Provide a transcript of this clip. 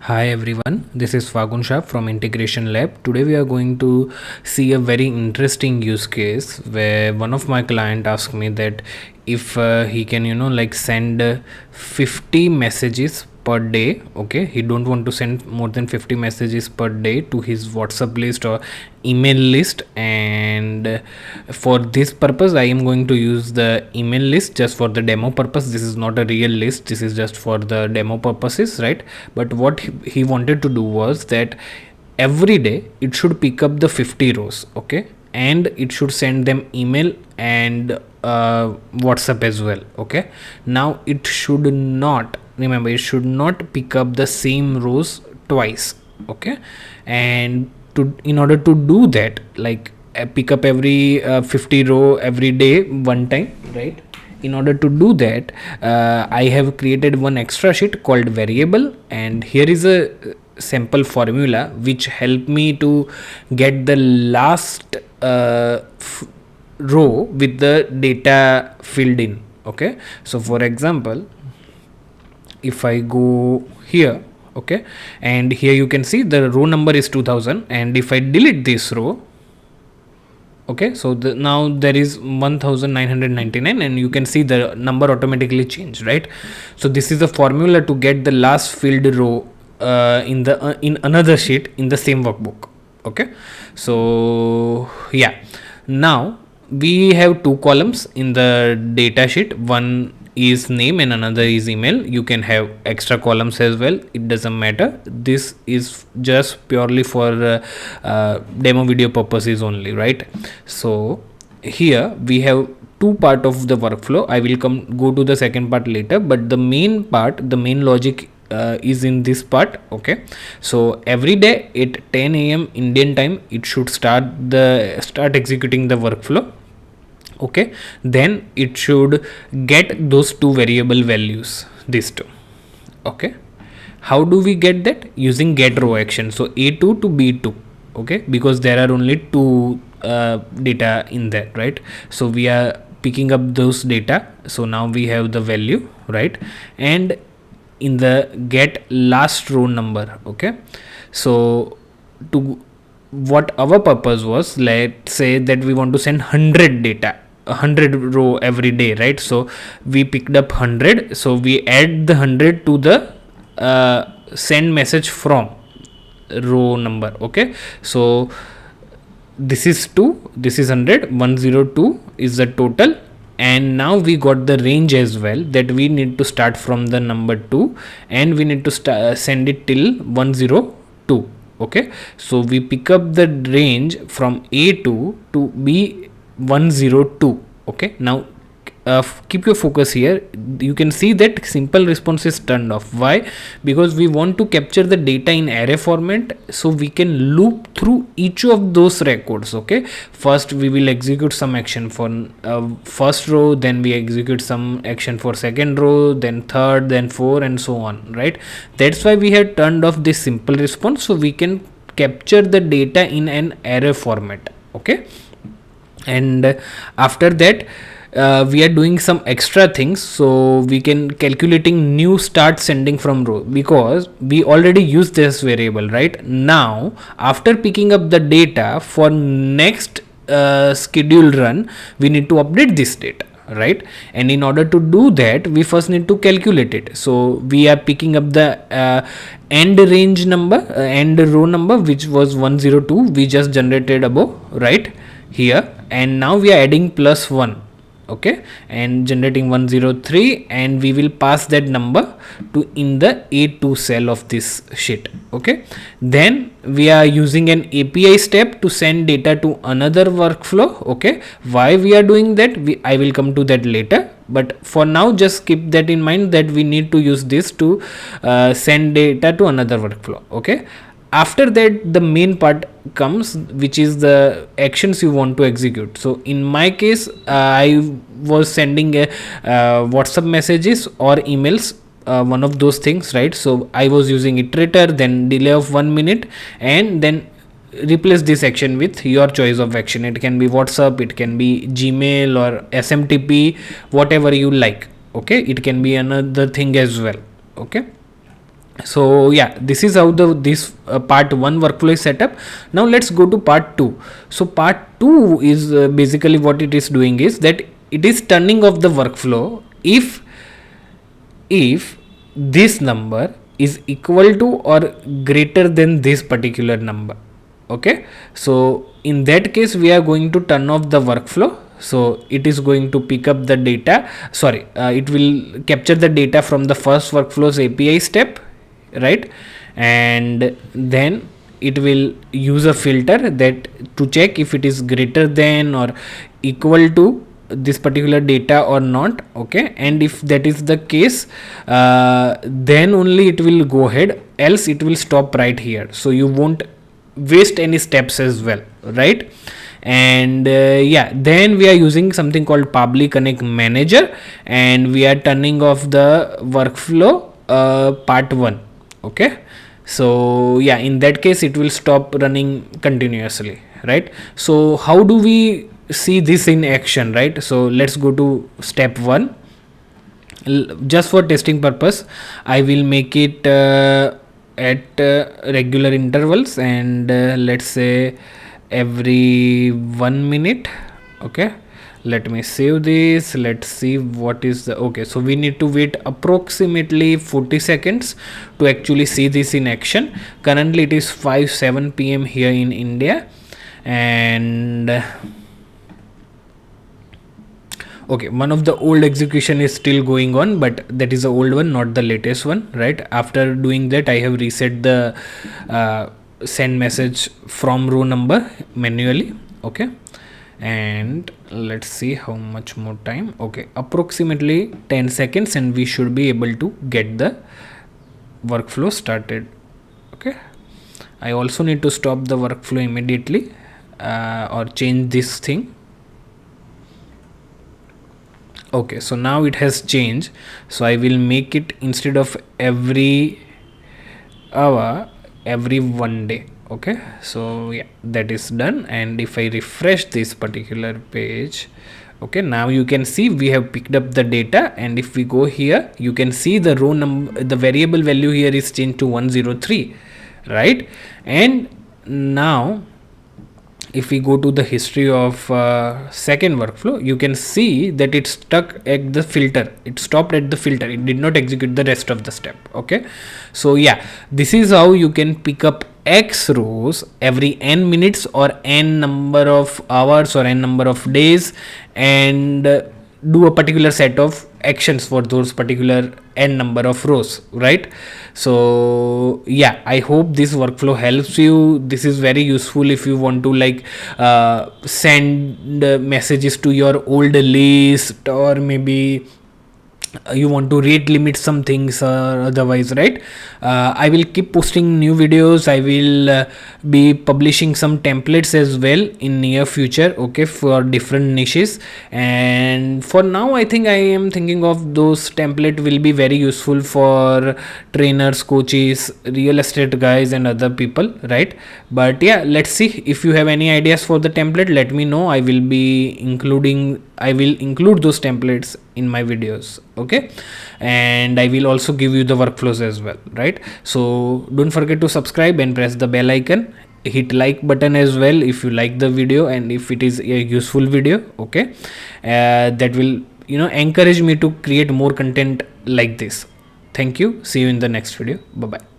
Hi everyone, this is Fagun Shah from Integration Lab. Today we are going to see a very interesting use case where one of my client asked me that if he can like send 50 messages per day. Okay, he don't want to send more than 50 messages per day to his WhatsApp list or email list, and for this purpose I am going to use the email list just for the demo purpose. This is not a real list, this is just for the demo purposes, right? But what he wanted to do was that every day it should pick up the 50 rows, okay, and it should send them email and WhatsApp as well. Okay, now it should not, remember, it should not pick up the same rows twice. Okay, and in order to do that, like pick up every 50 row every day one time, right? In order to do that, I have created one extra sheet called variable, and here is a simple formula which help me to get the last row with the data filled in. Okay, so for example, if I go here, okay, and here you can see the row number is 2000, and if I delete this row, okay, so now there is 1999, and you can see the number automatically changed, right? So this is the formula to get the last filled row in another sheet in the same workbook. Okay, so yeah, now we have two columns in the data sheet. One is name and another is email. You can have extra columns as well, it doesn't matter. This is just purely for demo video purposes only, right? So here we have two part of the workflow. I will go to the second part later, but the main part, the main logic is in this part. Okay, so every day at 10 a.m. Indian time it should start executing the workflow. Okay, then it should get those two variable values, these two. Okay, how do we get that? Using get row action. So a2 to b2. Okay, because there are only two data in there, right? So we are picking up those data, so now we have the value, right? And in the get last row number. Okay, so to what our purpose was, let's say that we want to send 100 data, 100 row every day, right? So we picked up 100, so we add the 100 to the send message from row number. Okay, so this is 2, this is 100, 102 is the total, and now we got the range as well, that we need to start from the number 2 and we need to send it till 102. Okay, so we pick up the range from A2 to B102. Okay, now keep your focus here. You can see that simple response is turned off. Why? Because we want to capture the data in array format, so we can loop through each of those records. Okay, first we will execute some action for first row, then we execute some action for second row, then third, then four, and so on, right? That's why we have turned off this simple response, so we can capture the data in an array format. Okay, and after that we are doing some extra things, so we can calculating new start sending from row, because we already used this variable. Right now, after picking up the data for next scheduled run, we need to update this data, right? And in order to do that, we first need to calculate it. So we are picking up the end range number, end row number, which was 102, we just generated above right here, and now we are adding plus 1. Okay, and generating 103, and we will pass that number to in the A2 cell of this sheet. Okay, then we are using an API step to send data to another workflow. Okay, why we are doing that, I will come to that later, but for now just keep that in mind that we need to use this to send data to another workflow. Okay, after that the main part comes, which is the actions you want to execute. So in my case, I was sending WhatsApp messages or emails, one of those things, right? So I was using iterator, then delay of 1 minute, and then replace this action with your choice of action. It can be WhatsApp, it can be Gmail or SMTP, whatever you like. Okay, it can be another thing as well. Okay, So yeah, this is how this part 1 workflow is set up. Now let's go to part 2. So part 2 is basically what it is doing is that it is turning off the workflow if this number is equal to or greater than this particular number. Okay, so in that case we are going to turn off the workflow. So it is going to pick up the data, sorry, it will capture the data from the first workflow's API step, right? And then it will use a filter that to check if it is greater than or equal to this particular data or not. Okay, and if that is the case, then only it will go ahead, else it will stop right here. So you won't waste any steps as well, right? And yeah, then we are using something called Pabbly Connect Manager, and we are turning off the workflow part 1. Okay, so yeah, in that case it will stop running continuously, right? So how do we see this in action, right? So let's go to step 1. Just for testing purpose, I will make it at regular intervals, and let's say every 1 minute. Okay, let me save this. Let's see what is the okay. So we need to wait approximately 40 seconds to actually see this in action. Currently it is 5:07 p.m. here in India, and okay, one of the old execution is still going on, but that is the old one, not the latest one, right? After doing that, I have reset the send message from row number manually. Okay, and let's see how much more time. Okay, approximately 10 seconds and we should be able to get the workflow started. Okay, I also need to stop the workflow immediately or change this thing. Okay, so now it has changed, so I will make it instead of every hour, every 1 day. Okay, so yeah, that is done. And if I refresh this particular page, okay, now you can see we have picked up the data, and if we go here, you can see the row number, the variable value here is changed to 103, right? And now if we go to the history of second workflow, you can see that it stuck at the filter, it stopped at the filter, it did not execute the rest of the step. Okay, so yeah, this is how you can pick up X rows every n minutes or n number of hours or n number of days, and do a particular set of actions for those particular n number of rows, right? So yeah, I hope this workflow helps you. This is very useful if you want to like send messages to your old list, or maybe you want to rate limit some things or otherwise, right? I will keep posting new videos. I will be publishing some templates as well in near future, okay, for different niches. And for now I think I am thinking of those template will be very useful for trainers, coaches, real estate guys and other people, right? But yeah, let's see. If you have any ideas for the template, let me know. I will include those templates in my videos. Okay, and I will also give you the workflows as well, right? So don't forget to subscribe and press the bell icon, hit like button as well if you like the video and if it is a useful video. Okay, that will encourage me to create more content like this. Thank you. See you in the next video. Bye bye.